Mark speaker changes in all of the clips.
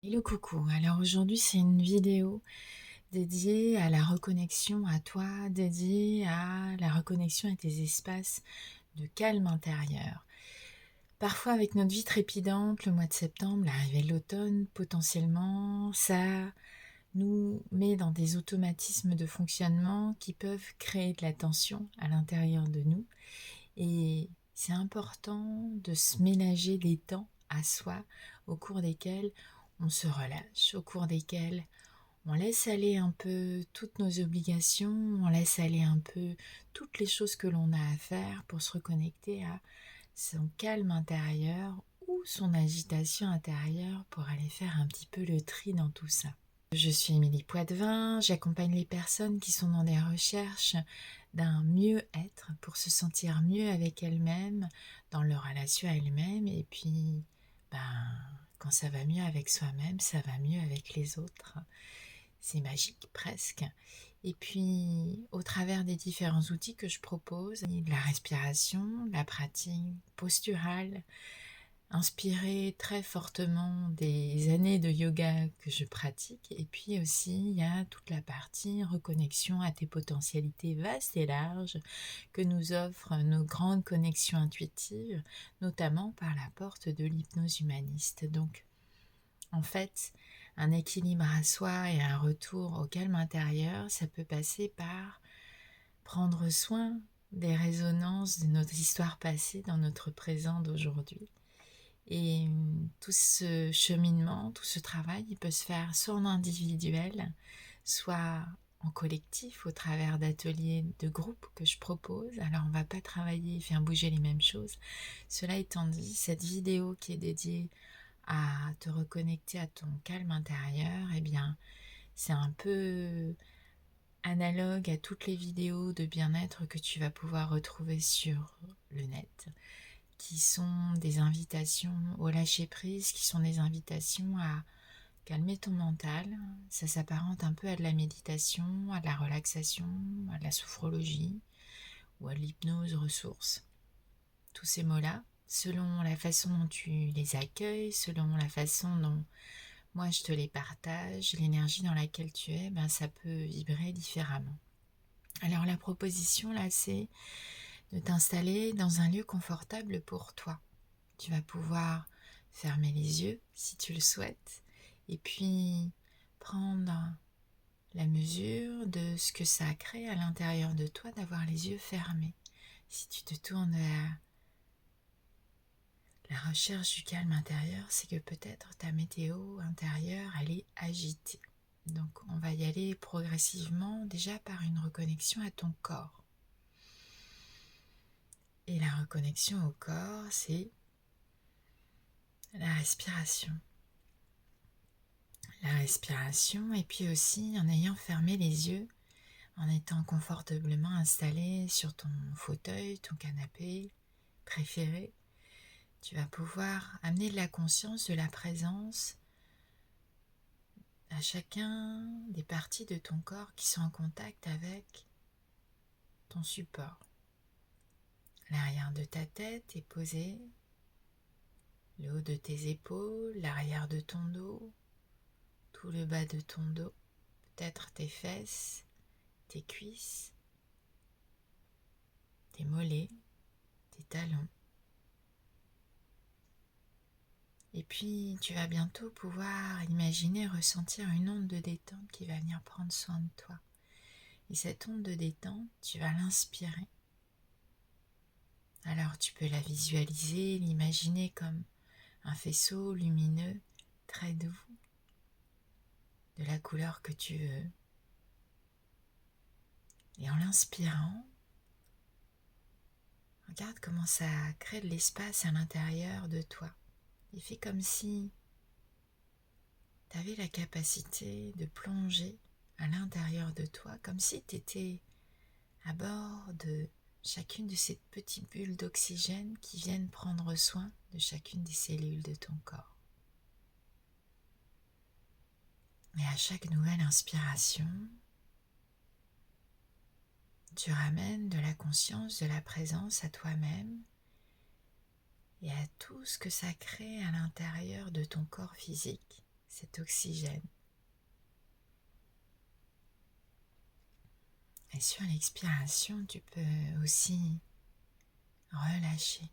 Speaker 1: Hello coucou, alors aujourd'hui c'est une vidéo dédiée à la reconnexion à toi, dédiée à la reconnexion à tes espaces de calme intérieur. Parfois avec notre vie trépidante, le mois de septembre, l'arrivée de l'automne, potentiellement, ça nous met dans des automatismes de fonctionnement qui peuvent créer de la tension à l'intérieur de nous. Et c'est important de se ménager des temps à soi au cours desquels on se relâche, au cours desquels on laisse aller un peu toutes nos obligations, on laisse aller un peu toutes les choses que l'on a à faire pour se reconnecter à son calme intérieur ou son agitation intérieure pour aller faire un petit peu le tri dans tout ça. Je suis Émilie Poitvin, j'accompagne les personnes qui sont dans des recherches d'un mieux-être pour se sentir mieux avec elles-mêmes, dans leur relation à elles-mêmes, et puis quand ça va mieux avec soi-même, ça va mieux avec les autres. C'est magique presque. Et puis, au travers des différents outils que je propose, la respiration, la pratique posturale, inspirée très fortement des années de yoga que je pratique. Et puis aussi, il y a toute la partie reconnexion à tes potentialités vastes et larges que nous offrent nos grandes connexions intuitives, notamment par la porte de l'hypnose humaniste. Donc, en fait, un équilibre à soi et un retour au calme intérieur, ça peut passer par prendre soin des résonances de notre histoire passée dans notre présent d'aujourd'hui. Et tout ce cheminement, tout ce travail, il peut se faire soit en individuel, soit en collectif au travers d'ateliers de groupe que je propose. Alors on ne va pas travailler et faire bouger les mêmes choses. Cela étant dit, cette vidéo qui est dédiée à te reconnecter à ton calme intérieur, eh bien c'est un peu analogue à toutes les vidéos de bien-être que tu vas pouvoir retrouver sur le net, qui sont des invitations au lâcher-prise, qui sont des invitations à calmer ton mental. Ça s'apparente un peu à de la méditation, à de la relaxation, à de la sophrologie ou à de l'hypnose ressource. Tous ces mots-là, selon la façon dont tu les accueilles, selon la façon dont moi je te les partage, l'énergie dans laquelle tu es, ça peut vibrer différemment. Alors la proposition là, c'est de t'installer dans un lieu confortable pour toi. Tu vas pouvoir fermer les yeux si tu le souhaites et puis prendre la mesure de ce que ça crée à l'intérieur de toi d'avoir les yeux fermés. Si tu te tournes vers la recherche du calme intérieur, c'est que peut-être ta météo intérieure, elle est agitée. Donc on va y aller progressivement déjà par une reconnexion à ton corps. Et la reconnexion au corps, c'est la respiration. La respiration, et puis aussi en ayant fermé les yeux, en étant confortablement installé sur ton fauteuil, ton canapé préféré, tu vas pouvoir amener de la conscience, de la présence à chacun des parties de ton corps qui sont en contact avec ton support. L'arrière de ta tête est posé, le haut de tes épaules, l'arrière de ton dos, tout le bas de ton dos, peut-être tes fesses, tes cuisses, tes mollets, tes talons. Et puis tu vas bientôt pouvoir imaginer ressentir une onde de détente qui va venir prendre soin de toi. Et cette onde de détente, tu vas l'inspirer. Alors tu peux la visualiser, l'imaginer comme un faisceau lumineux, très doux, de la couleur que tu veux. Et en l'inspirant, regarde comment ça crée de l'espace à l'intérieur de toi. Et fais comme si tu avais la capacité de plonger à l'intérieur de toi, comme si tu étais à bord de chacune de ces petites bulles d'oxygène qui viennent prendre soin de chacune des cellules de ton corps. Et à chaque nouvelle inspiration, tu ramènes de la conscience, de la présence à toi-même et à tout ce que ça crée à l'intérieur de ton corps physique, cet oxygène. Et sur l'expiration, tu peux aussi relâcher.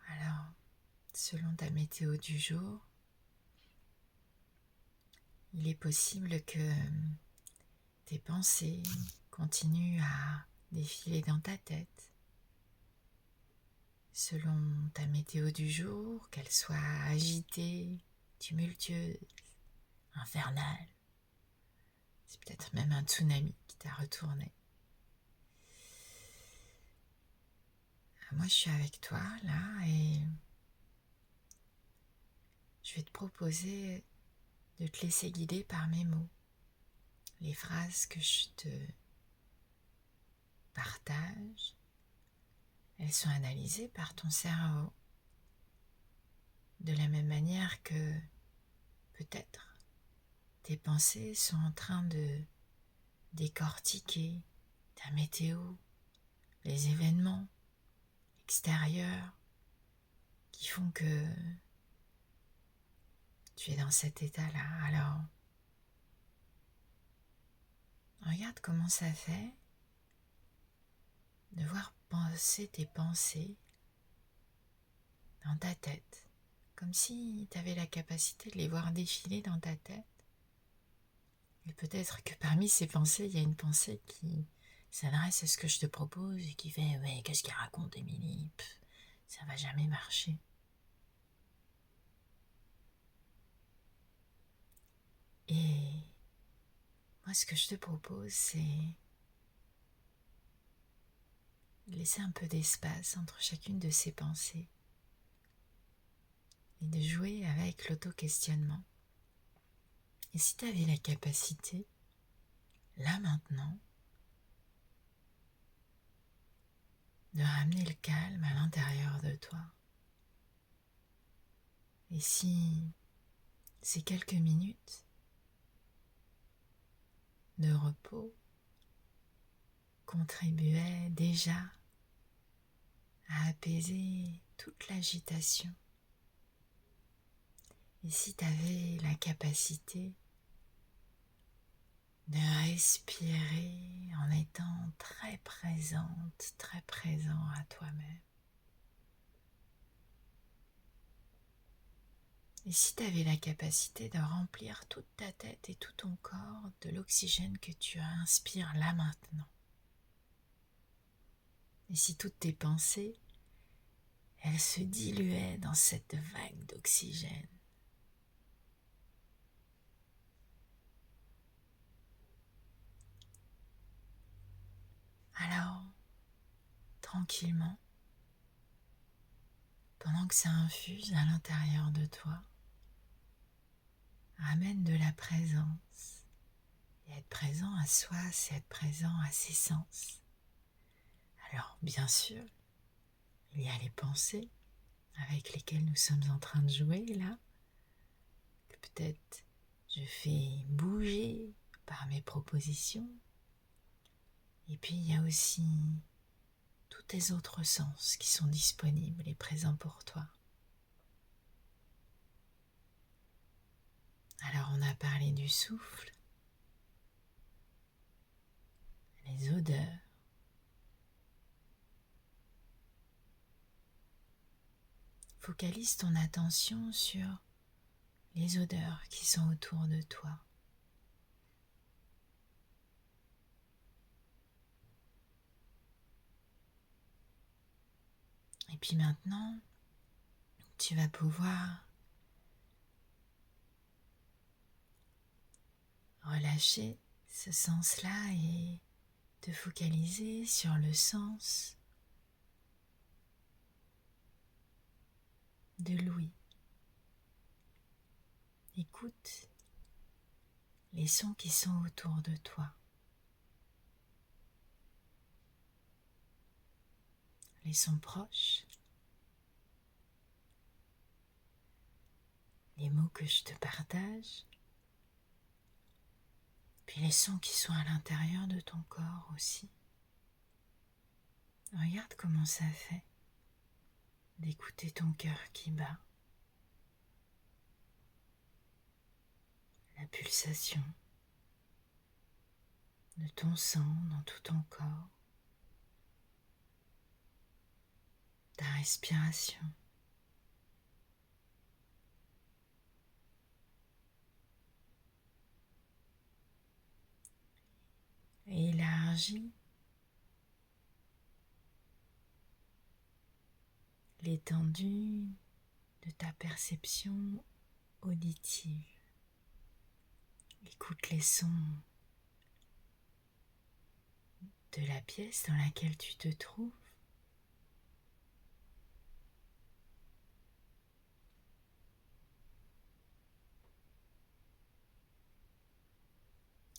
Speaker 1: Alors, selon ta météo du jour, il est possible que tes pensées continuent à défiler dans ta tête. Selon ta météo du jour, qu'elle soit agitée, tumultueuse, infernale, c'est peut-être même un tsunami qui t'a retourné. Moi, je suis avec toi là et je vais te proposer de te laisser guider par mes mots, les phrases que je te partage. Elles sont analysées par ton cerveau de la même manière que peut-être tes pensées sont en train de décortiquer ta météo, les événements extérieurs qui font que tu es dans cet état-là. Alors, regarde comment ça fait de voir passer tes pensées dans ta tête, comme si tu avais la capacité de les voir défiler dans ta tête. Et peut-être que parmi ces pensées, il y a une pensée qui s'adresse à ce que je te propose et qui fait « Mais qu'est-ce qu'elle raconte, Émilie? Ça va jamais marcher. » Et moi, ce que je te propose, c'est laisser un peu d'espace entre chacune de ces pensées et de jouer avec l'auto-questionnement. Et si tu avais la capacité, là maintenant, de ramener le calme à l'intérieur de toi. Et si ces quelques minutes de repos contribuaient déjà à apaiser toute l'agitation. Et si tu avais la capacité de respirer en étant très présente, très présent à toi-même. Et si tu avais la capacité de remplir toute ta tête et tout ton corps de l'oxygène que tu inspires là maintenant. Et si toutes tes pensées, elles se diluaient dans cette vague d'oxygène. Alors, tranquillement, pendant que ça infuse à l'intérieur de toi, ramène de la présence. Et être présent à soi, c'est être présent à ses sens. Alors, bien sûr, il y a les pensées avec lesquelles nous sommes en train de jouer là, que peut-être je fais bouger par mes propositions. Et puis, il y a aussi tous tes autres sens qui sont disponibles et présents pour toi. Alors, on a parlé du souffle, les odeurs, focalise ton attention sur les odeurs qui sont autour de toi. Et puis maintenant, tu vas pouvoir relâcher ce sens-là et te focaliser sur le sens de l'ouïe. Écoute les sons qui sont autour de toi. sons proches, les mots que je te partage, puis les sons qui sont à l'intérieur de ton corps aussi. Regarde comment ça fait d'écouter ton cœur qui bat, la pulsation de ton sang dans tout ton corps, ta respiration. Et élargis l'étendue de ta perception auditive. Écoute les sons de la pièce dans laquelle tu te trouves.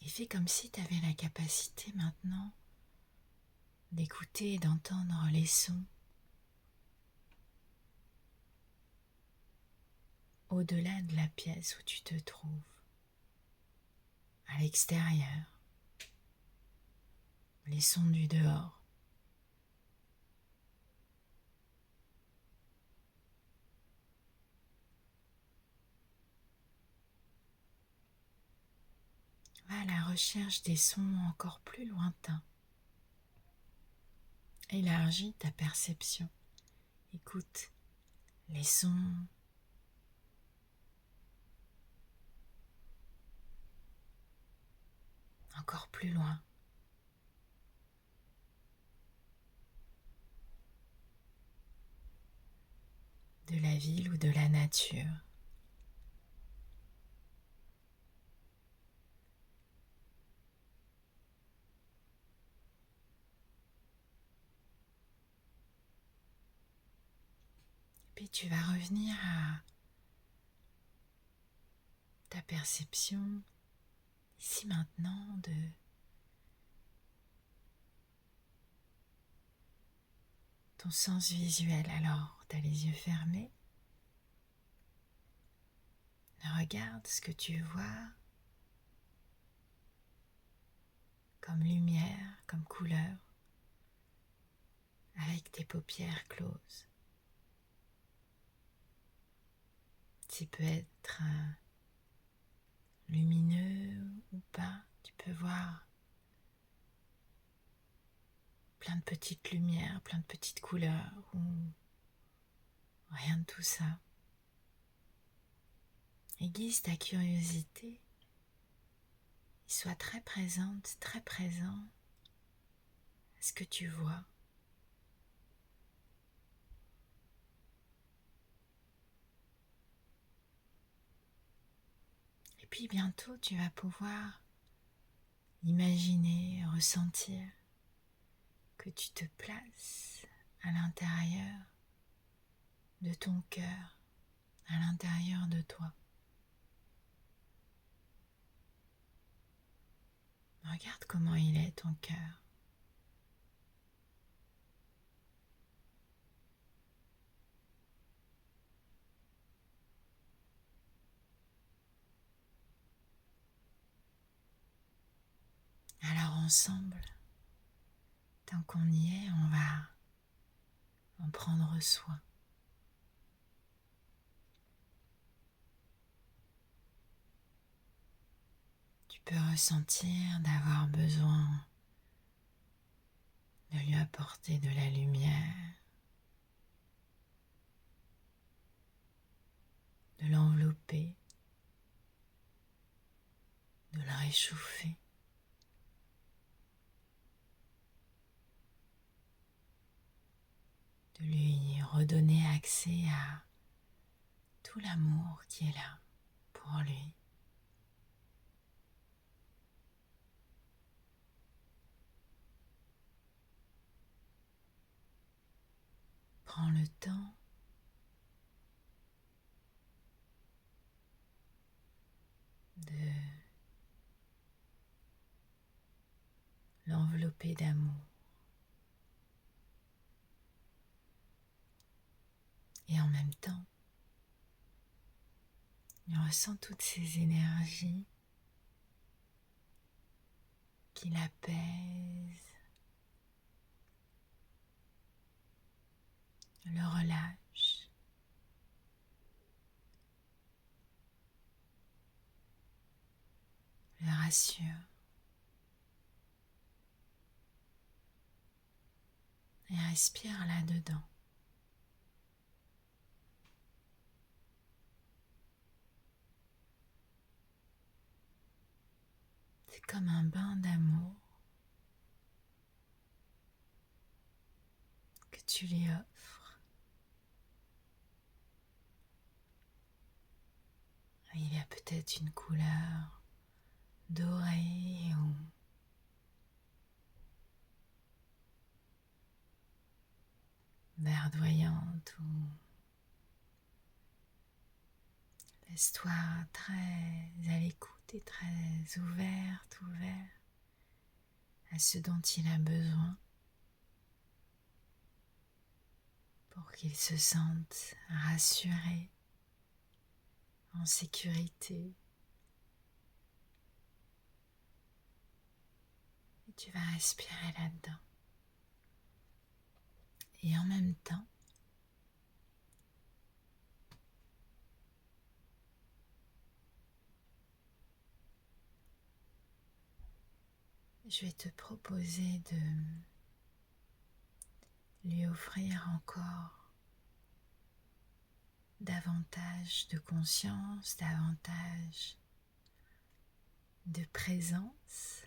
Speaker 1: Et fais comme si tu avais la capacité maintenant d'écouter et d'entendre les sons au-delà de la pièce où tu te trouves, à l'extérieur, les sons du dehors. Va à la recherche des sons encore plus lointains. Élargis ta perception. Écoute les sons encore plus loin. De la ville ou de la nature. Puis tu vas revenir à ta perception ici maintenant de ton sens visuel. Alors, tu as les yeux fermés. Regarde ce que tu vois comme lumière, comme couleur, avec tes paupières closes. Ça peut être lumineux ou pas, tu peux voir plein de petites lumières, plein de petites couleurs ou rien de tout ça. Aiguise ta curiosité, sois très présente, très présent à ce que tu vois. Et puis bientôt tu vas pouvoir imaginer, ressentir que tu te places à l'intérieur de ton cœur, à l'intérieur de toi. Regarde comment il est ton cœur. Alors ensemble, tant qu'on y est, on va en prendre soin. Tu peux ressentir d'avoir besoin de lui apporter de la lumière, de l'envelopper, de le réchauffer. De lui redonner accès à tout l'amour qui est là pour lui. Prends le temps de l'envelopper d'amour. Et en même temps, il ressent toutes ces énergies qui l'apaisent, le relâchent, le rassurent. Et respire là-dedans. C'est comme un bain d'amour que tu lui offres. Il y a peut-être une couleur dorée ou verdoyante ou laisse-toi très à l'écoute et très ouvert à ce dont il a besoin pour qu'il se sente rassuré, en sécurité. Et tu vas respirer là-dedans. Et en même temps, je vais te proposer de lui offrir encore davantage de conscience, davantage de présence.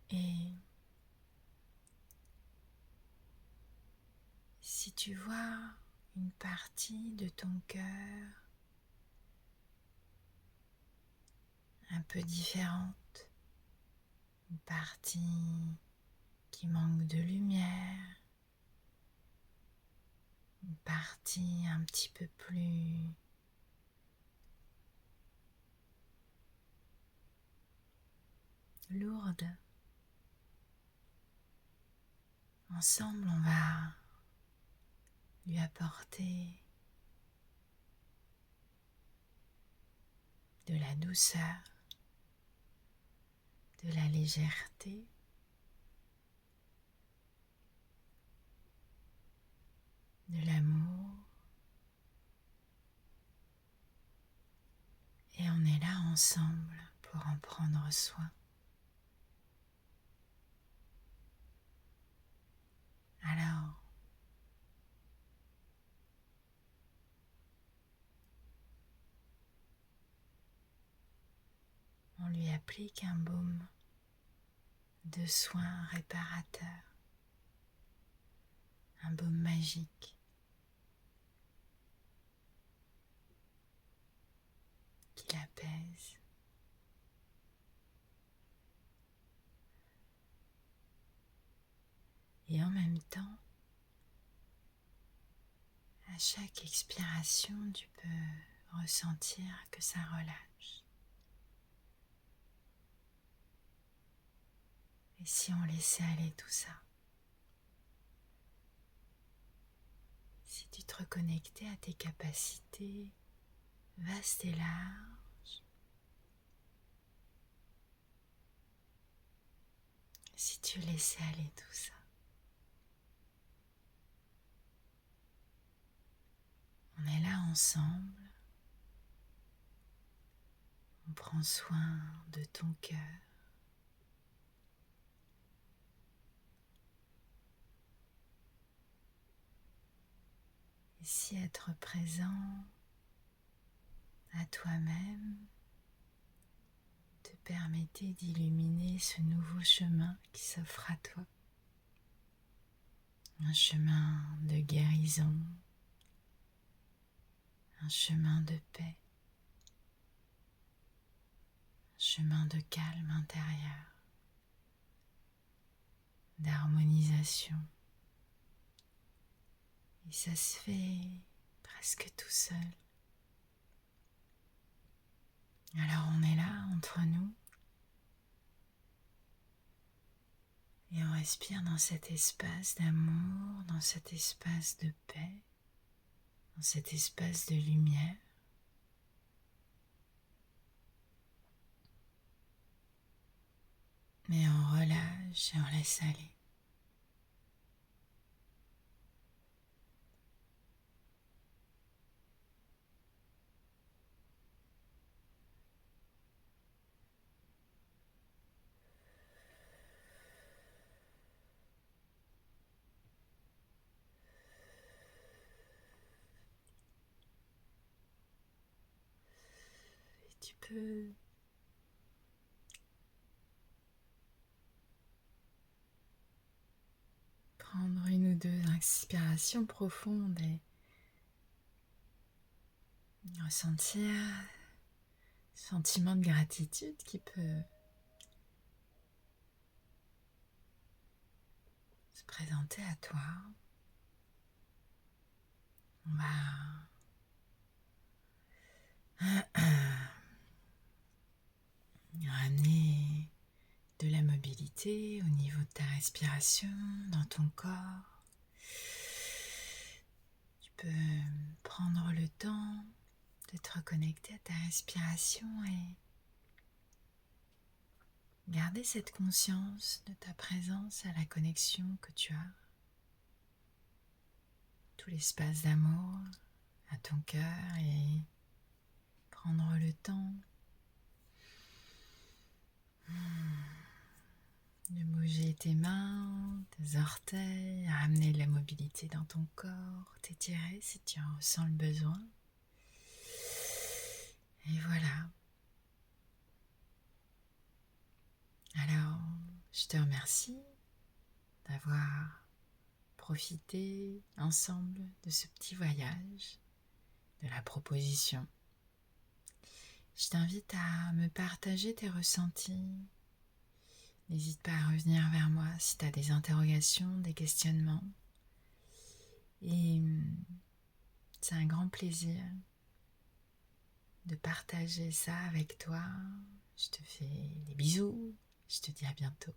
Speaker 1: Et si tu vois une partie de ton cœur un peu différente, une partie qui manque de lumière, une partie un petit peu plus lourde, ensemble on va lui apporter de la douceur, de la légèreté, de l'amour. Et on est là ensemble pour en prendre soin. Alors, on lui applique un baume de soins réparateur, un baume magique qui l'apaise. Et en même temps, à chaque expiration, tu peux ressentir que ça relâche. Et si on laissait aller tout ça? Si tu te reconnectais à tes capacités vastes et larges, si tu laissais aller tout ça, on est là ensemble, on prend soin de ton cœur. Et si être présent à toi-même te permettait d'illuminer ce nouveau chemin qui s'offre à toi, un chemin de guérison, un chemin de paix, un chemin de calme intérieur, d'harmonisation. Et ça se fait presque tout seul. Alors on est là entre nous Et on respire dans cet espace d'amour, dans cet espace de paix, dans cet espace de lumière. Mais on relâche et on laisse aller. Et tu peux prendre une ou deux inspirations profondes et ressentir ce sentiment de gratitude qui peut se présenter à toi. On va ramener de la mobilité au niveau de ta respiration dans ton corps. Tu peux prendre le temps de te reconnecter à ta respiration et garder cette conscience de ta présence à la connexion que tu as. Tout l'espace d'amour à ton cœur et prendre le temps de bouger tes mains, tes orteils, ramener de la mobilité dans ton corps, t'étirer si tu en ressens le besoin. Et voilà. Alors, je te remercie d'avoir profité ensemble de ce petit voyage, de la proposition. Je t'invite à me partager tes ressentis. N'hésite pas à revenir vers moi si tu as des interrogations, des questionnements. Et c'est un grand plaisir de partager ça avec toi. Je te fais des bisous. Je te dis à bientôt.